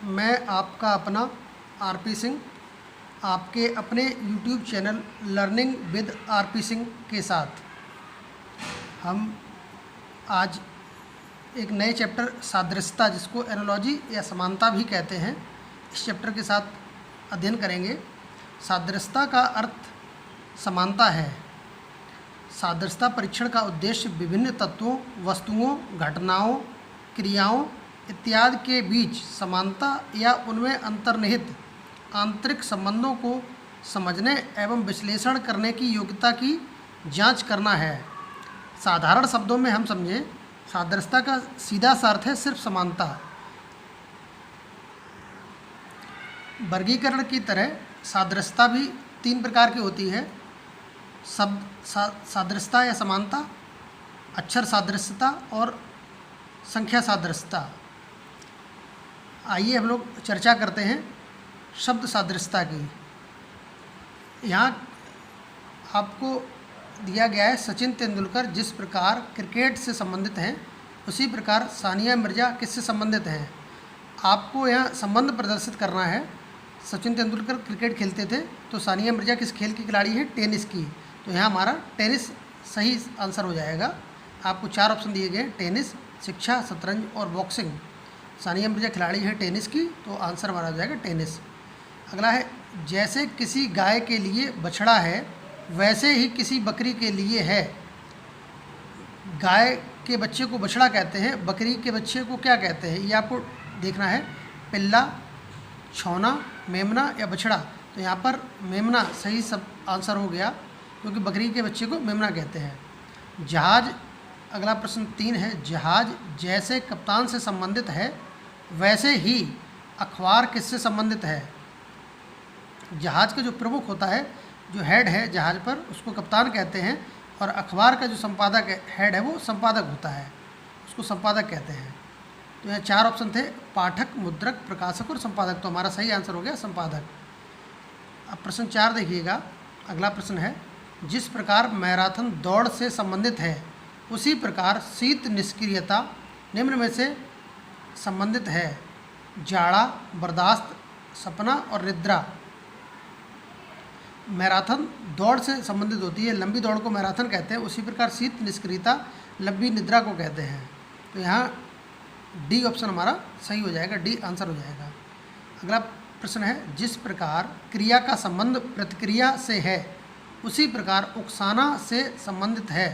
मैं आपका अपना आरपी सिंह, आपके अपने YouTube channel learning with RP Singh के साथ हम आज एक नए चैप्टर सादृश्यता, जिसको एनालॉजी या समानता भी कहते हैं, इस चैप्टर के साथ अध्ययन करेंगे। सादृश्यता का अर्थ समानता है। सादृश्यता परीक्षण का उद्देश्य विभिन्न तत्वों, वस्तुओं, घटनाओं, क्रियाओं इत्यादि के बीच समानता या उनमें अंतर्निहित आंतरिक संबंधों को समझने एवं विश्लेषण करने की योग्यता की जांच करना है। साधारण शब्दों में हम समझें, सादृश्यता का सीधा सा अर्थ है सिर्फ समानता। वर्गीकरण की तरह सादृश्यता भी 3 प्रकार की होती है। शब्द सादृश्यता या समानता, अक्षर सादृश्यता और संख्या सादृश्यता। आइए हम लोग चर्चा करते हैं शब्द सादृश्यता की। यहाँ आपको दिया गया है सचिन तेंदुलकर जिस प्रकार क्रिकेट से संबंधित हैं, उसी प्रकार सानिया मिर्ज़ा किससे संबंधित हैं। आपको यहाँ संबंध प्रदर्शित करना है। सचिन तेंदुलकर क्रिकेट खेलते थे, तो सानिया मिर्ज़ा किस खेल की खिलाड़ी है? टेनिस की। तो यहाँ हमारा टेनिस सही आंसर हो जाएगा। आपको 4 ऑप्शन दिए गए, टेनिस, शिक्षा, शतरंज और बॉक्सिंग। सानिया मिर्ज़ा खिलाड़ी है टेनिस की, तो आंसर हमारा हो जाएगा टेनिस। अगला है, जैसे किसी गाय के लिए बछड़ा है, वैसे ही किसी बकरी के लिए है। गाय के बच्चे को बछड़ा कहते हैं, बकरी के बच्चे को क्या कहते हैं, ये आपको देखना है। पिल्ला, छौना, मेमना या बछड़ा। तो यहाँ पर मेमना सही सब आंसर हो गया, क्योंकि बकरी के बच्चे को मेमना कहते हैं। जहाज, अगला प्रश्न 3 है, जहाज जैसे कप्तान से संबंधित है, वैसे ही अखबार किससे संबंधित है। जहाज का जो प्रमुख होता है, जो हेड है जहाज पर, उसको कप्तान कहते हैं, और अखबार का जो संपादक हेड है वो संपादक होता है, उसको संपादक कहते हैं। तो यहाँ 4 ऑप्शन थे, पाठक, मुद्रक, प्रकाशक और संपादक। तो हमारा सही आंसर हो गया संपादक। अब प्रश्न 4 देखिएगा। अगला प्रश्न है, जिस प्रकार मैराथन दौड़ से संबंधित है, उसी प्रकार शीत निष्क्रियता निम्न में से संबंधित है। जाड़ा, बर्दाश्त, सपना और निद्रा। मैराथन दौड़ से संबंधित होती है, लंबी दौड़ को मैराथन कहते हैं, उसी प्रकार शीत निष्क्रियता लंबी निद्रा को कहते हैं। तो यहाँ डी ऑप्शन हमारा सही हो जाएगा, डी आंसर हो जाएगा। अगला प्रश्न है, जिस प्रकार क्रिया का संबंध प्रतिक्रिया से है, उसी प्रकार उकसाना से संबंधित है।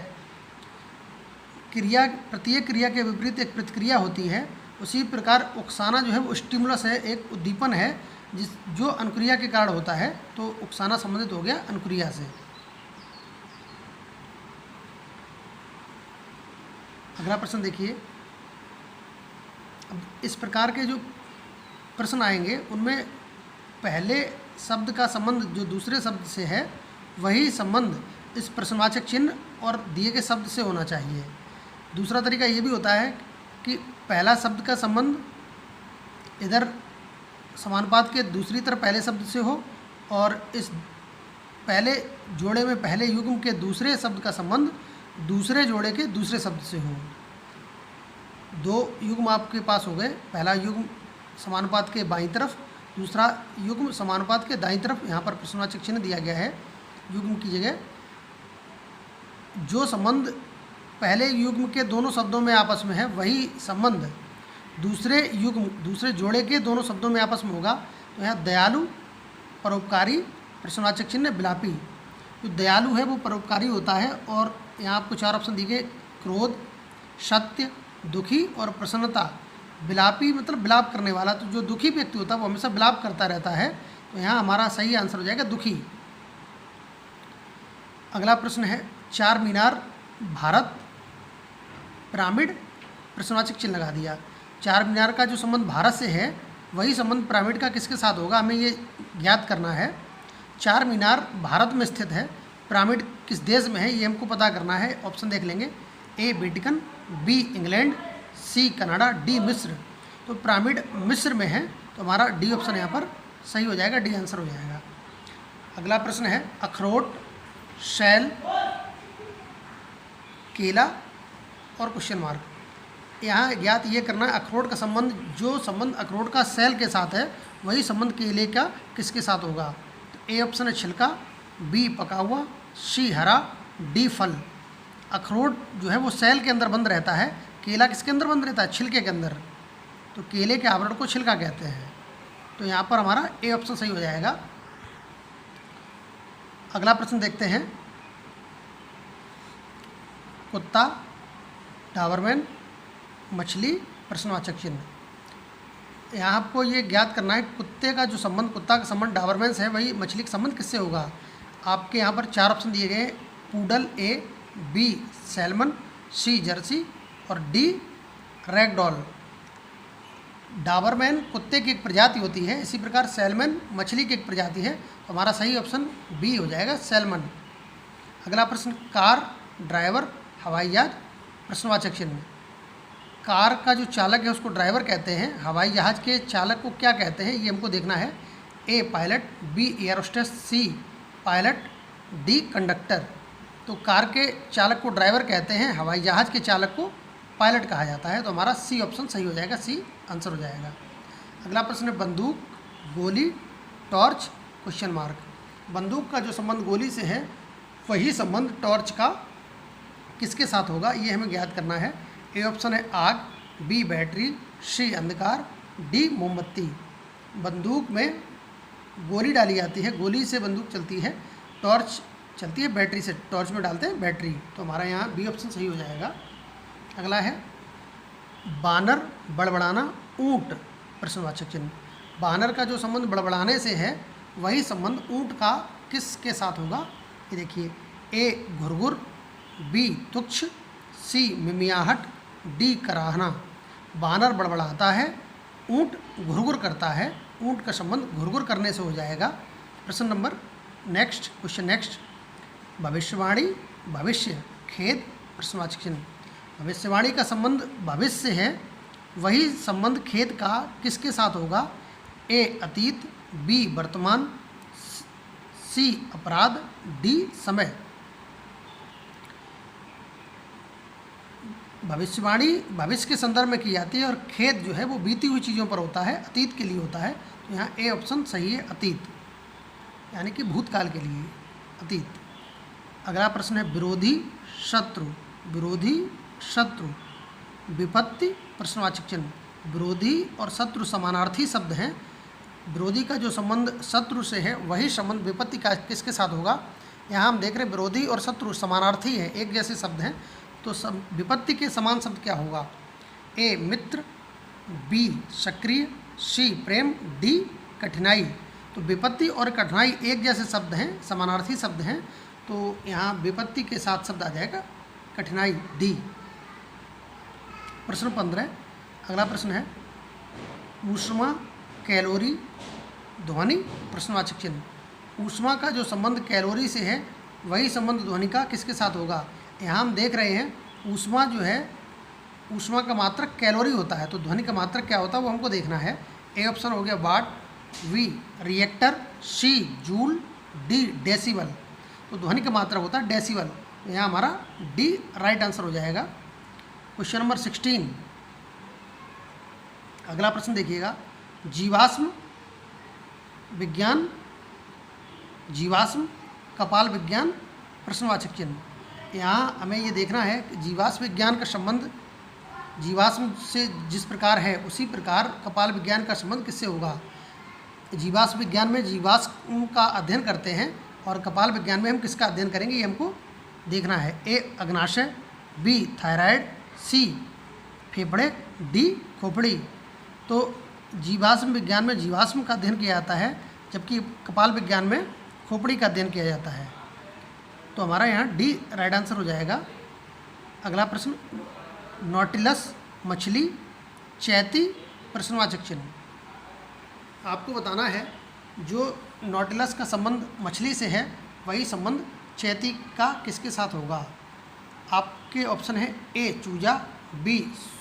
क्रिया, प्रत्येक क्रिया के विपरीत एक प्रतिक्रिया होती है, उसी प्रकार उकसाना जो है वो स्टिमुलस है, एक उद्दीपन है जो अनुक्रिया के कारण होता है। तो उकसाना संबंधित हो गया अनुक्रिया से। अगला प्रश्न देखिए। अब इस प्रकार के जो प्रश्न आएंगे, उनमें पहले शब्द का संबंध जो दूसरे शब्द से है, वही संबंध इस प्रश्नवाचक चिन्ह और दिए गए शब्द से होना चाहिए। दूसरा तरीका ये भी होता है कि पहला शब्द का संबंध इधर समानुपात के दूसरी तरफ पहले शब्द से हो, और इस पहले जोड़े में पहले युग्म के दूसरे शब्द का संबंध दूसरे जोड़े के दूसरे शब्द से हो। 2 युग्म आपके पास हो गए, पहला युग्म समानुपात के बाईं तरफ, दूसरा युग्म समानुपात के दाईं तरफ। यहाँ पर प्रश्नवाचक चिन्ह दिया गया है युग्म की जगह। जो संबंध पहले युग्म के दोनों शब्दों में आपस में है, वही संबंध दूसरे युग्म दूसरे जोड़े के दोनों शब्दों में आपस में होगा। तो यहाँ दयालु, परोपकारी, प्रश्नवाचक चिन्ह विलापी। जो दयालु है वो परोपकारी होता है, और यहाँ आपको 4 ऑप्शन दिए गए, क्रोध, सत्य, दुखी और प्रसन्नता। विलापी मतलब विलाप करने वाला। तो जो दुखी व्यक्ति होता है वो हमेशा विलाप करता रहता है। तो यहाँ हमारा सही आंसर हो जाएगा दुखी। अगला प्रश्न है, 4 मीनार, भारत, पिरामिड, प्रश्नवाचक चिन्ह लगा दिया। 4 मीनार का जो संबंध भारत से है, वही संबंध पिरामिड का किसके साथ होगा, हमें ये ज्ञात करना है। 4 मीनार भारत में स्थित है, पिरामिड किस देश में है, ये हमको पता करना है। ऑप्शन देख लेंगे, A Vatican, B England, C Canada, D मिस्र। तो पिरामिड मिस्र में है, तो हमारा डी ऑप्शन यहाँ पर सही हो जाएगा, डी आंसर हो जाएगा। अगला प्रश्न है, अखरोट, शैल, केला और क्वेश्चन मार्क। यहाँ ज्ञात ये करना है अखरोट का संबंध, जो संबंध अखरोट का सेल के साथ है वही संबंध केले का किसके साथ होगा। तो ए ऑप्शन है छिलका, बी पका हुआ, सी हरा, डी फल। अखरोट जो है वो सेल के अंदर बंद रहता है, केला किसके अंदर बंद रहता है, छिलके के अंदर। तो केले के आवरण को छिलका कहते हैं। तो यहाँ पर हमारा ए ऑप्शन सही हो जाएगा। अगला प्रश्न देखते हैं। कुत्ता, डाबरमैन, मछली, प्रश्नवाचक चिन्ह। यहाँ आपको ये ज्ञात करना है कुत्ते का जो संबंध, कुत्ता का संबंध डाबरमैन से है, वही मछली का संबंध किससे होगा। आपके यहाँ पर 4 ऑप्शन दिए गए, पूडल ए, बी सैल्मन, सी जर्सी और डी रैगडॉल। डाबरमैन कुत्ते की एक प्रजाति होती है, इसी प्रकार सैल्मन मछली की एक प्रजाति है। तो हमारा सही ऑप्शन बी हो जाएगा, सैल्मन। अगला प्रश्न, कार, ड्राइवर, हवाई जहाज, प्रश्नवाचक चिन्ह। कार का जो चालक है उसको ड्राइवर कहते हैं, हवाई जहाज के चालक को क्या कहते हैं, ये हमको देखना है। ए पायलट, बी एयर होस्टेस, सी पायलट, डी कंडक्टर। तो कार के चालक को ड्राइवर कहते हैं, हवाई जहाज के चालक को पायलट कहा जाता है। तो हमारा सी ऑप्शन सही हो जाएगा, सी आंसर हो जाएगा। अगला प्रश्न है बंदूक, गोली, टॉर्च, क्वेश्चन मार्क। बंदूक का जो संबंध गोली से है वही संबंध टॉर्च का किसके साथ होगा, ये हमें ज्ञात करना है। ए ऑप्शन है आग, बी बैटरी, सी अंधकार, डी मोमबत्ती। बंदूक में गोली डाली जाती है, गोली से बंदूक चलती है, टॉर्च चलती है बैटरी से, टॉर्च में डालते हैं बैटरी। तो हमारा यहाँ बी ऑप्शन सही हो जाएगा। अगला है बानर, बड़बड़ाना, ऊँट, प्रश्नवाचक चिन्ह। बानर का जो संबंध बड़बड़ाने से है वही संबंध ऊँट का किसके साथ होगा, ये देखिए। ए घुरघुर, बी तुच्छ, सी मिमियाहट, डी कराहना। बानर बड़बड़ाता है, ऊँट घुरघुर करता है, ऊँट का संबंध घुरघुर करने से हो जाएगा। प्रश्न नंबर नेक्स्ट, क्वेश्चन नेक्स्ट। भविष्यवाणी, भविष्य, खेद, प्रश्नवाचक चिन्ह। भविष्यवाणी का संबंध भविष्य से है, वही संबंध खेद का किसके साथ होगा। ए अतीत, बी वर्तमान, सी अपराध, डी समय। भविष्यवाणी भविष्य के संदर्भ में की जाती है और खेद जो है वो बीती हुई चीज़ों पर होता है, अतीत के लिए होता है। तो यहाँ ए ऑप्शन सही है, अतीत, यानी कि भूतकाल के लिए अतीत। अगला प्रश्न है विरोधी, शत्रु, विरोधी, शत्रु, विपत्ति, प्रश्नवाचक चिन्ह। विरोधी और शत्रु समानार्थी शब्द हैं। विरोधी का जो संबंध शत्रु से है वही संबंध विपत्ति का किसके साथ होगा। यहाँ हम देख रहे हैं विरोधी और शत्रु समानार्थी हैं, एक जैसे शब्द हैं। तो विपत्ति के समान शब्द क्या होगा। ए मित्र, बी सक्रिय, सी प्रेम, डी कठिनाई। तो विपत्ति और कठिनाई एक जैसे शब्द हैं, समानार्थी शब्द हैं। तो यहाँ विपत्ति के साथ शब्द आ जाएगा कठिनाई, डी। प्रश्न 15। अगला प्रश्न है ऊष्मा, कैलोरी, ध्वनि, प्रश्नवाचक चिन्ह। ऊष्मा का जो संबंध कैलोरी से है वही संबंध ध्वनि का किसके साथ होगा। यहाँ हम देख रहे हैं ऊष्मा जो है, ऊष्मा का मात्रक कैलोरी होता है, तो ध्वनि का मात्रक क्या होता है वो हमको देखना है। ए ऑप्शन हो गया watt, B reactor, C joule, D decibel. तो ध्वनि का मात्रक होता है डेसिबल। तो यहाँ हमारा डी राइट आंसर हो जाएगा। Question number 16। अगला प्रश्न देखिएगा जीवाश्म विज्ञान, जीवाश्म कपाल विज्ञान, प्रश्नवाचक चिन्ह। यहाँ हमें ये देखना है कि जीवाश्म विज्ञान का संबंध जीवाश्म से जिस प्रकार है उसी प्रकार कपाल विज्ञान का संबंध किससे होगा। जीवाश्म विज्ञान में जीवाश्म का अध्ययन करते हैं और कपाल विज्ञान में हम किसका अध्ययन करेंगे ये हमको देखना है। ए अग्नाशय, बी थायराइड, सी फेफड़े, डी खोपड़ी। तो जीवाश्म विज्ञान में जीवाश्म का अध्ययन किया जाता है, जबकि कपाल विज्ञान में खोपड़ी का अध्ययन किया जाता है। तो हमारा यहाँ डी राइट आंसर हो जाएगा। अगला प्रश्न नॉटिलस मछली, चैती, प्रश्नवाचक चिन्ह। आपको बताना है जो नॉटिलस का संबंध मछली से है वही संबंध चैती का किसके साथ होगा। आपके ऑप्शन है ए चूजा, बी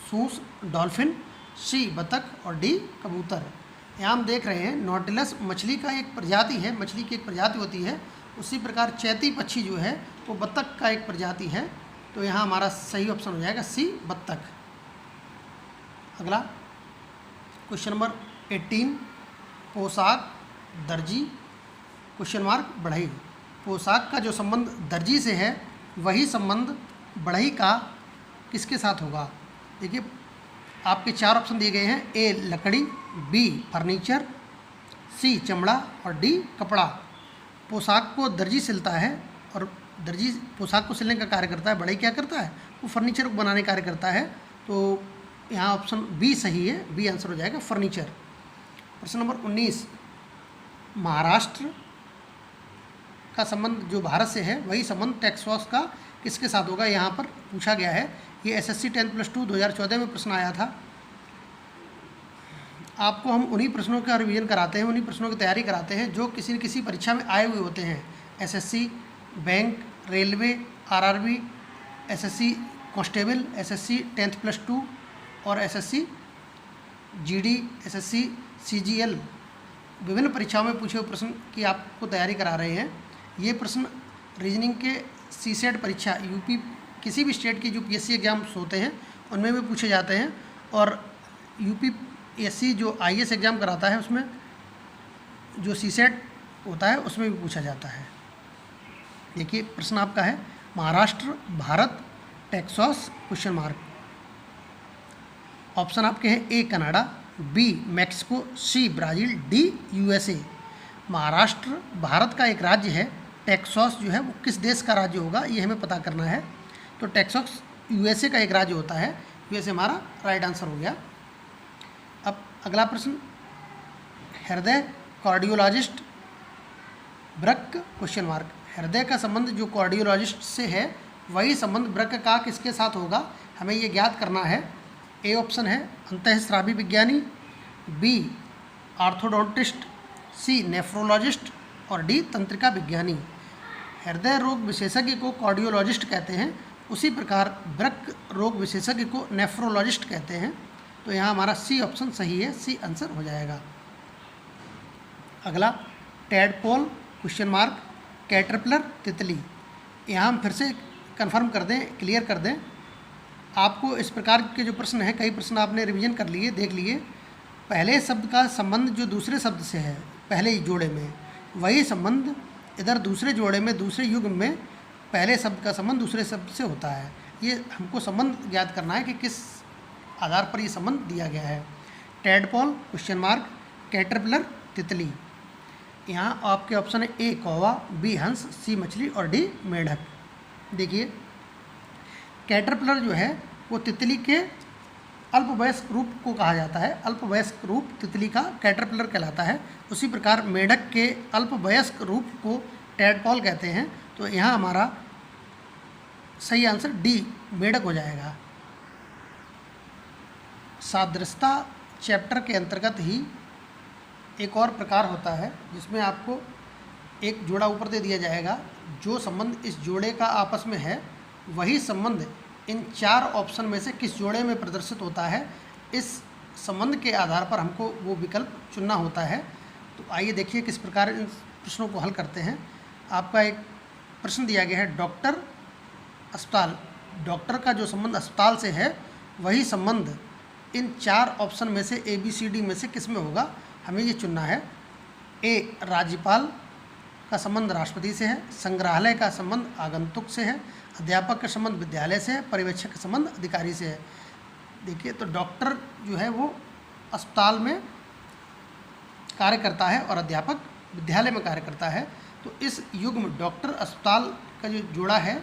सूस डॉल्फिन, सी बतख और डी कबूतर। यहाँ हम देख रहे हैं नॉटिलस मछली का एक प्रजाति है, मछली की एक प्रजाति होती है। उसी प्रकार चैती पक्षी जो है वो बतख का एक प्रजाति है। तो यहाँ हमारा सही ऑप्शन हो जाएगा सी बतख। अगला क्वेश्चन नंबर 18, पोशाक दर्जी क्वेश्चन मार्क बढ़ई। पोशाक का जो संबंध दर्जी से है वही संबंध बढ़ई का किसके साथ होगा? देखिए आपके 4 ऑप्शन दिए गए हैं, ए लकड़ी, बी फर्नीचर, सी चमड़ा और डी कपड़ा। पोशाक को दर्जी सिलता है और दर्जी पोशाक को सिलने का कार्य करता है, बढ़ई क्या करता है? वो फर्नीचर को बनाने का कार्य करता है। तो यहाँ ऑप्शन बी सही है, बी आंसर हो जाएगा फर्नीचर। प्रश्न नंबर 19, महाराष्ट्र का संबंध जो भारत से है वही संबंध टेक्सास का किसके साथ होगा? यहाँ पर पूछा गया है। ये एसएससी 10+2 2014 में प्रश्न आया था। आपको हम उन्हीं प्रश्नों का रिवीजन कराते हैं, उन्हीं प्रश्नों की तैयारी कराते हैं जो किसी न किसी परीक्षा में आए हुए होते हैं। SSC bank, railway, RRB, SSC constable, SSC 10+2 और एसएससी जीडी, एसएससी सीजीएल, विभिन्न परीक्षाओं में पूछे हुए प्रश्न की आपको तैयारी करा रहे हैं। ये प्रश्न रीजनिंग के सीसेट परीक्षा यूपी किसी भी स्टेट की जो पीएससी एग्जाम्स होते हैं उनमें भी पूछे जाते हैं, और यूपीएससी जो आईएएस एग्ज़ाम कराता है उसमें जो सीसेट होता है उसमें भी पूछा जाता है। देखिए प्रश्न आपका है, Maharashtra, Bharat, Texas question mark. Option आपके हैं, A Canada, B Mexico, C Brazil, D USA. Maharashtra Bharat का एक राज्य है, टेक्सास जो है वो किस देश का राज्य होगा ये हमें पता करना है। तो टेक्सास यूएसए का एक राज्य होता है, यूएसए हमारा राइट आंसर हो गया। अब अगला प्रश्न, हृदय, कार्डियोलॉजिस्ट, वृक्क क्वेश्चन मार्क। हृदय का संबंध जो कार्डियोलॉजिस्ट से है वही संबंध वृक्क का किसके साथ होगा, हमें ये ज्ञात करना है। ए ऑप्शन है अंतःस्रावी विज्ञानी, बी ऑर्थोडोंटिस्ट, सी नेफ्रोलॉजिस्ट और डी तंत्रिका विज्ञानी। हृदय रोग विशेषज्ञ को कार्डियोलॉजिस्ट कहते हैं, उसी प्रकार वृक्क रोग विशेषज्ञ को नेफ्रोलॉजिस्ट कहते हैं। तो यहाँ हमारा सी ऑप्शन सही है, सी आंसर हो जाएगा। अगला टैडपोल क्वेश्चन मार्क, कैटरपिलर तितली। यहाँ हम फिर से कंफर्म कर दें, क्लियर कर दें, आपको इस प्रकार के जो प्रश्न हैं, कई प्रश्न आपने रिवीजन कर लिए, देख लिए। पहले शब्द का संबंध जो दूसरे शब्द से है पहले ही जोड़े में, वही संबंध इधर दूसरे जोड़े में, दूसरे युग में पहले शब्द का संबंध दूसरे शब्द से होता है। ये हमको संबंध ज्ञात करना है कि किस आधार पर ये संबंध दिया गया है। टैडपोल क्वेश्चन मार्क, कैटरपिलर तितली। यहाँ आपके ऑप्शन है, ए कौवा, बी हंस, सी मछली और डी मेढक। देखिए कैटरपिलर जो है वो तितली के अल्पवयस्क रूप को कहा जाता है, अल्पवयस्क रूप तितली का कैटरपिलर कहलाता है। उसी प्रकार मेढक के अल्पवयस्क रूप को टैडपोल कहते हैं। तो यहाँ हमारा सही आंसर डी मेढक हो जाएगा। सादृश्यता चैप्टर के अंतर्गत ही एक और प्रकार होता है जिसमें आपको एक जोड़ा ऊपर दे दिया जाएगा, जो संबंध इस जोड़े का आपस में है वही संबंध इन 4 ऑप्शन में से किस जोड़े में प्रदर्शित होता है। इस संबंध के आधार पर हमको वो विकल्प चुनना होता है। तो आइए देखिए किस प्रकार इन प्रश्नों को हल करते हैं। आपका एक प्रश्न दिया गया है, डॉक्टर, अस्पताल। डॉक्टर का जो संबंध अस्पताल से है वही संबंध इन 4 ऑप्शन में से ABCD में से किस में होगा, हमें ये चुनना है। ए राज्यपाल का संबंध राष्ट्रपति से है, संग्रहालय का संबंध आगंतुक से है, अध्यापक का संबंध विद्यालय से है, पर्यवेक्षक का संबंध अधिकारी से है। देखिए तो डॉक्टर जो है वो अस्पताल में कार्य करता है और अध्यापक विद्यालय में कार्य करता है। तो इस युग में डॉक्टर अस्पताल का जो जोड़ा है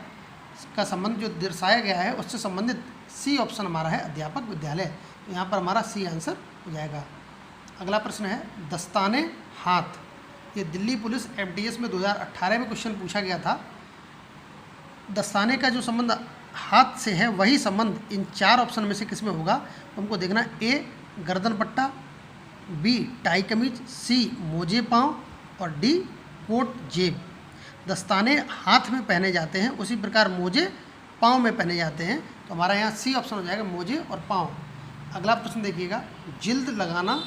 का संबंध जो दर्शाया गया है उससे संबंधित सी ऑप्शन हमारा है, अध्यापक विद्यालय। तो यहाँ पर हमारा सी आंसर हो जाएगा। अगला प्रश्न है, दस्ताने हाथ। ये दिल्ली पुलिस MTS में 2018 में क्वेश्चन पूछा गया था। दस्ताने का जो संबंध हाथ से है वही संबंध इन 4 ऑप्शन में से किस में होगा, तो हमको देखना है। ए गर्दन पट्टा, बी टाई कमीज, सी मोजे पाँव और डी कोट जेब। दस्ताने हाथ में पहने जाते हैं, उसी प्रकार मोजे पाँव में पहने जाते हैं। तो हमारा यहाँ सी ऑप्शन हो जाएगा, मोजे और पाँव। अगला प्रश्न देखिएगा, जिल्द लगाना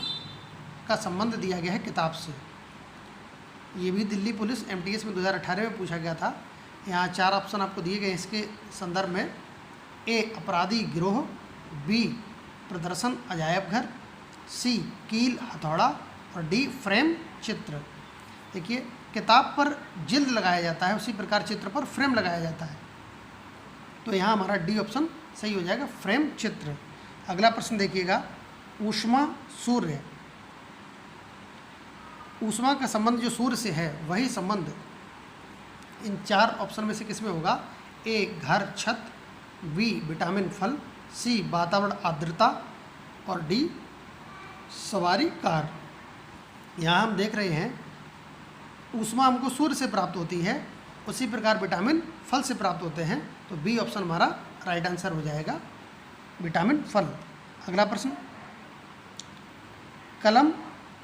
का संबंध दिया गया है किताब से। ये भी दिल्ली पुलिस MTS में 2018 में पूछा गया था। यहाँ 4 ऑप्शन आपको दिए गए इसके संदर्भ में। ए अपराधी गिरोह, बी प्रदर्शन अजायब घर, सी कील हथौड़ा और डी फ्रेम चित्र। देखिए किताब पर जिल्द लगाया जाता है, उसी प्रकार चित्र पर फ्रेम लगाया जाता है, तो यहाँ हमारा डी ऑप्शन सही हो जाएगा, फ्रेम चित्र। अगला प्रश्न देखिएगा, ऊष्मा सूर्य, ऊष्मा का संबंध जो सूर्य से है वही संबंध इन 4 ऑप्शन में से किस में होगा? ए घर छत, बी विटामिन फल, सी वातावरण आर्द्रता और डी सवारी कार। यहाँ हम देख रहे हैं ऊष्मा हमको सूर्य से प्राप्त होती है, उसी प्रकार विटामिन फल से प्राप्त होते हैं, तो बी ऑप्शन हमारा राइट आंसर हो जाएगा, विटामिन फल। अगला प्रश्न, कलम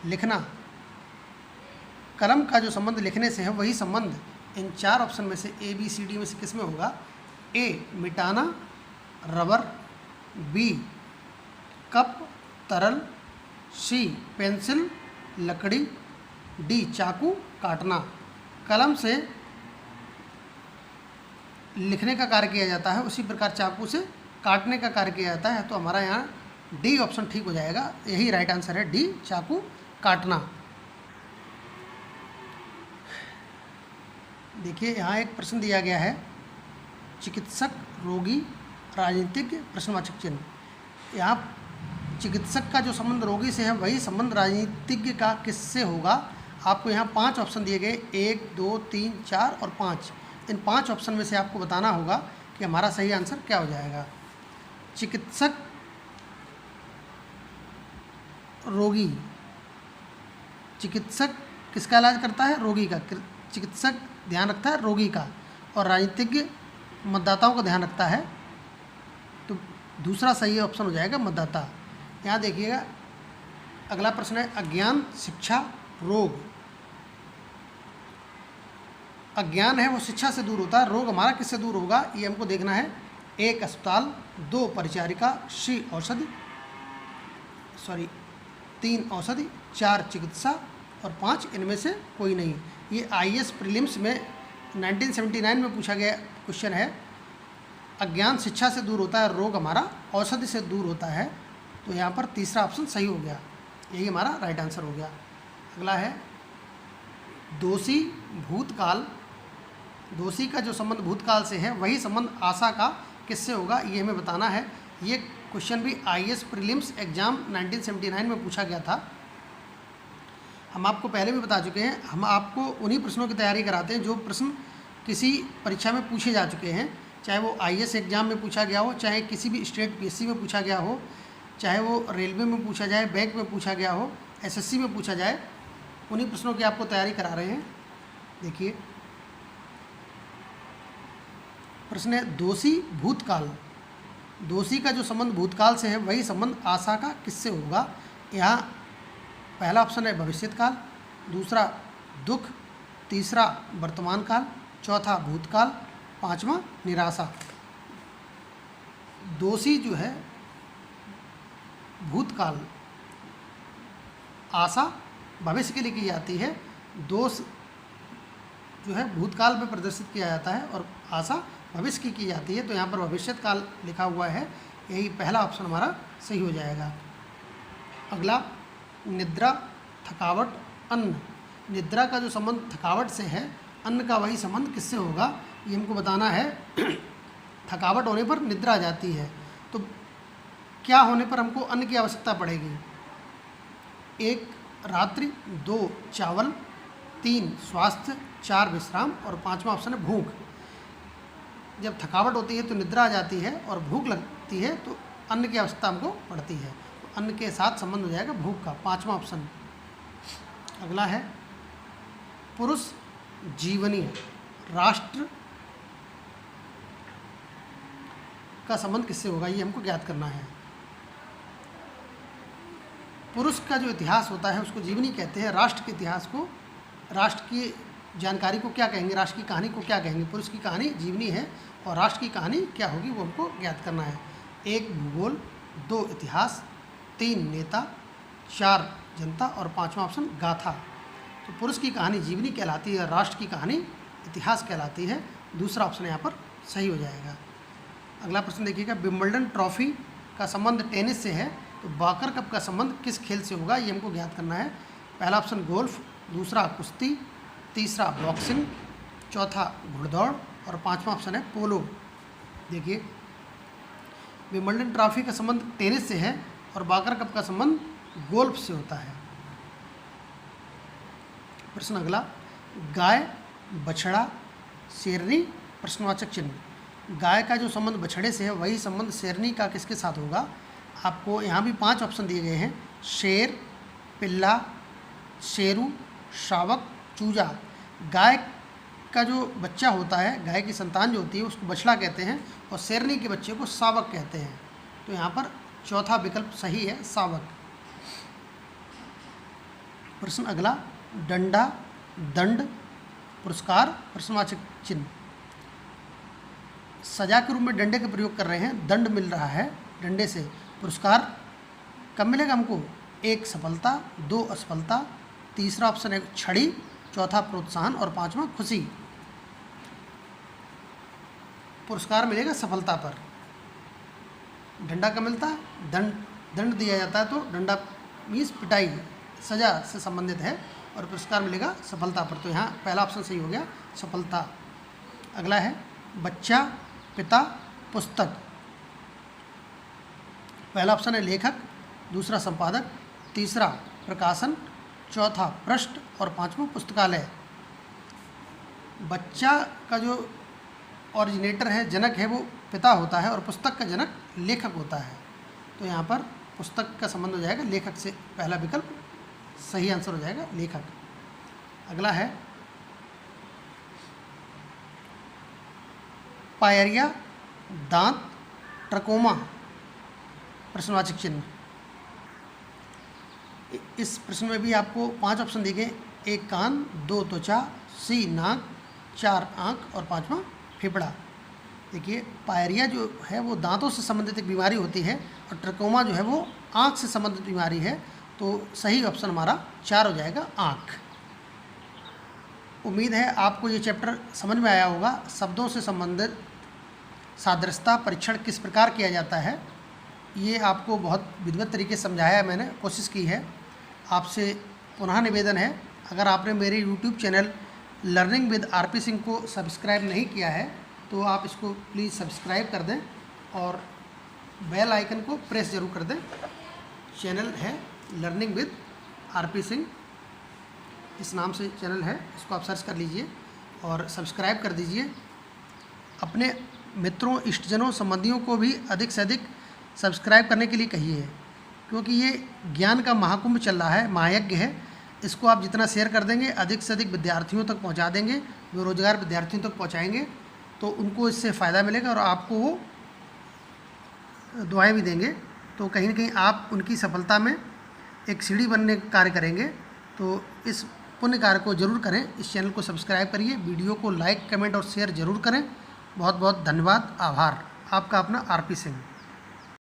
लिखना, कलम का जो संबंध लिखने से है वही संबंध इन 4 ऑप्शन में से ए बी सी डी में से किस में होगा? ए मिटाना रबर, बी कप तरल, सी पेंसिल लकड़ी, डी चाकू काटना। कलम से लिखने का कार्य किया जाता है, उसी प्रकार चाकू से काटने का कार्य किया जाता है, तो हमारा यहाँ डी ऑप्शन ठीक हो जाएगा, यही राइट आंसर है, डी चाकू काटना। देखिए यहाँ एक प्रश्न दिया गया है, चिकित्सक रोगी राजनीतिज्ञ प्रश्नवाचक चिन्ह। यहाँ चिकित्सक का जो संबंध रोगी से है वही संबंध राजनीतिज्ञ का किससे होगा? आपको यहाँ 5 ऑप्शन दिए गए, 1 2 3 4 और 5। इन 5 ऑप्शन में से आपको बताना होगा कि हमारा सही आंसर क्या हो जाएगा। चिकित्सक रोगी, चिकित्सक किसका इलाज करता है? रोगी का। चिकित्सक ध्यान रखता है रोगी का, और राजनीतिज्ञ मतदाताओं का ध्यान रखता है, तो दूसरा सही ऑप्शन हो जाएगा मतदाता। यहाँ देखिएगा अगला प्रश्न है, अज्ञान शिक्षा रोग। अज्ञान है वो शिक्षा से दूर होता है, रोग हमारा किससे दूर होगा ये हमको देखना है। 1 अस्पताल, 2 परिचारिका, 3 औषधि, 4 चिकित्सा और 5 इनमें से कोई नहीं। ये IAS प्रीलिम्स में 1979 में पूछा गया क्वेश्चन है। अज्ञान शिक्षा से दूर होता है, रोग हमारा औषधि से दूर होता है, तो यहाँ पर तीसरा ऑप्शन सही हो गया, यही हमारा राइट आंसर हो गया। अगला है दोषी भूतकाल, दोषी का जो संबंध भूतकाल से है वही संबंध आशा का किससे होगा ये हमें बताना है। ये क्वेश्चन भी IAS प्रीलिम्स एग्जाम 1979 में पूछा गया था। हम आपको पहले भी बता चुके हैं, हम आपको उन्हीं प्रश्नों की तैयारी कराते हैं जो प्रश्न किसी परीक्षा में पूछे जा चुके हैं, चाहे वो IAS एग्जाम में पूछा गया हो, चाहे किसी भी स्टेट PSC में पूछा गया हो, चाहे वो रेलवे में पूछा जाए, बैंक में पूछा गया हो, SSC में पूछा जाए, उन्हीं प्रश्नों की आपको तैयारी करा रहे हैं। देखिए प्रश्न है दोषी भूतकाल, दोषी का जो संबंध भूतकाल से है वही संबंध आशा का किससे होगा। यहाँ पहला ऑप्शन है भविष्यत काल, दूसरा दुख, तीसरा वर्तमान काल, चौथा भूतकाल, 5वां निराशा। दोषी जो है भूतकाल, आशा भविष्य के लिए की जाती है, दोष जो है भूतकाल में प्रदर्शित किया जाता है और आशा भविष्य की जाती है, तो यहाँ पर भविष्यत काल लिखा हुआ है, यही पहला ऑप्शन हमारा सही हो जाएगा। अगला निद्रा, थकावट, अन्न। निद्रा का जो संबंध थकावट से है, अन्न का वही संबंध किससे होगा ये हमको बताना है। थकावट होने पर निद्रा आ जाती है, तो क्या होने पर हमको अन्न की आवश्यकता पड़ेगी। 1 रात्रि, 2 चावल, 3 स्वास्थ्य, 4 विश्राम और 5वां ऑप्शन है भूख। जब थकावट होती है तो निद्रा आ जाती है और भूख लगती है तो अन्न की आवश्यकता हमको पड़ती है, तो अन्न के साथ संबंध हो जाएगा भूख का, 5वां ऑप्शन। अगला है पुरुष जीवनी, राष्ट्र का संबंध किससे होगा ये हमको ज्ञात करना है। पुरुष का जो इतिहास होता है उसको जीवनी कहते हैं, राष्ट्र के इतिहास को, राष्ट्र की जानकारी को क्या कहेंगे, राष्ट्र की कहानी को क्या कहेंगे। पुरुष की कहानी जीवनी है और राष्ट्र की कहानी क्या होगी वो हमको ज्ञात करना है। 1 भूगोल, 2 इतिहास, 3 नेता, 4 जनता और 5वां ऑप्शन गाथा। तो पुरुष की कहानी जीवनी कहलाती है, राष्ट्र की कहानी इतिहास कहलाती है, दूसरा ऑप्शन यहाँ पर सही हो जाएगा। अगला प्रश्न देखिएगा, विंबलडन ट्रॉफी का संबंध टेनिस से है, तो बाकर कप का संबंध किस खेल से होगा, ये हमको ज्ञात करना है। पहला ऑप्शन गोल्फ, दूसरा कुश्ती, तीसरा बॉक्सिंग, चौथा घुड़दौड़ और पांचवा ऑप्शन है पोलो। देखिए, विंबलडन ट्रॉफी का संबंध टेनिस से है और बाकर कप का संबंध गोल्फ से होता है। प्रश्न अगला, गाय, बछड़ा, शेरनी, प्रश्नवाचक चिन्ह। गाय का जो संबंध बछड़े से है वही संबंध शेरनी का किसके साथ होगा। आपको यहाँ भी 5 ऑप्शन दिए गए हैं, शेर, पिल्ला, शेरू, शावक, चूजा। गाय का जो बच्चा होता है, गाय की संतान जो होती है उसको बछड़ा कहते हैं और शेरनी के बच्चे को शावक कहते हैं। तो यहाँ पर चौथा विकल्प सही है, शावक। प्रश्न अगला, डंडा, दंड, पुरस्कार, प्रश्नवाचक चिन्ह। सजा के रूप में डंडे का प्रयोग कर रहे हैं, दंड मिल रहा है डंडे से। पुरस्कार कब मिलेगा हमको, 1 सफलता, 2 असफलता, तीसरा ऑप्शन है छड़ी, चौथा प्रोत्साहन और पांचवा खुशी। पुरस्कार मिलेगा सफलता पर। डंडा कब मिलता है, दंड दिया जाता है, तो डंडा मीन्स पिटाई, सजा से संबंधित है, और पुरस्कार मिलेगा सफलता पर। तो यहाँ पहला ऑप्शन सही हो गया, सफलता। अगला है बच्चा, पिता, पुस्तक। पहला ऑप्शन है लेखक, दूसरा संपादक, तीसरा प्रकाशन, चौथा पृष्ठ और पांचवा पुस्तकालय। बच्चा का जो ओरिजिनेटर है, जनक है, वो पिता होता है और पुस्तक का जनक लेखक होता है। तो यहाँ पर पुस्तक का संबंध हो जाएगा लेखक से, पहला विकल्प सही आंसर हो जाएगा, लेखक। अगला है पायरिया, दांत, ट्रकोमा, प्रश्नवाचक चिन्ह। इस प्रश्न में भी आपको 5 ऑप्शन दिए गए, 1 कान, 2 त्वचा, सी नाक, 4 आँख और पांचवा फेफड़ा। देखिए, पायरिया जो है वो दांतों से संबंधित एक बीमारी होती है और ट्रकोमा जो है वो आँख से संबंधित बीमारी है। तो सही ऑप्शन हमारा 4 हो जाएगा, आँख। उम्मीद है आपको ये चैप्टर समझ में आया होगा। शब्दों से संबंधित सादृश्यता परीक्षण किस प्रकार किया जाता है, ये आपको बहुत विधिवत तरीके से समझाया है, मैंने कोशिश की है। आपसे पुनः निवेदन है, अगर आपने मेरे YouTube channel learning with RP Singh को सब्सक्राइब नहीं किया है तो आप इसको प्लीज़ सब्सक्राइब कर दें और बेल आइकन को प्रेस जरूर कर दें। चैनल है लर्निंग विद आरपी सिंह, इस नाम से चैनल है, इसको आप सर्च कर लीजिए और सब्सक्राइब कर दीजिए। अपने मित्रों, इष्टजनों, संबंधियों को भी अधिक से अधिक सब्सक्राइब करने के लिए कहिए, क्योंकि ये ज्ञान का महाकुंभ चल रहा है, महायज्ञ है। इसको आप जितना शेयर कर देंगे, अधिक से अधिक विद्यार्थियों तक पहुंचा देंगे, बेरोजगार विद्यार्थियों तक पहुंचाएंगे, तो उनको इससे फ़ायदा मिलेगा और आपको वो दुआएं भी देंगे। तो कहीं ना कहीं आप उनकी सफलता में एक सीढ़ी बनने का कार्य करेंगे। तो इस पुण्य कार्य को जरूर करें। इस चैनल को सब्सक्राइब करिए, वीडियो को लाइक, कमेंट और शेयर जरूर करें। बहुत बहुत धन्यवाद, आभार। आपका अपना आरपी सिंह।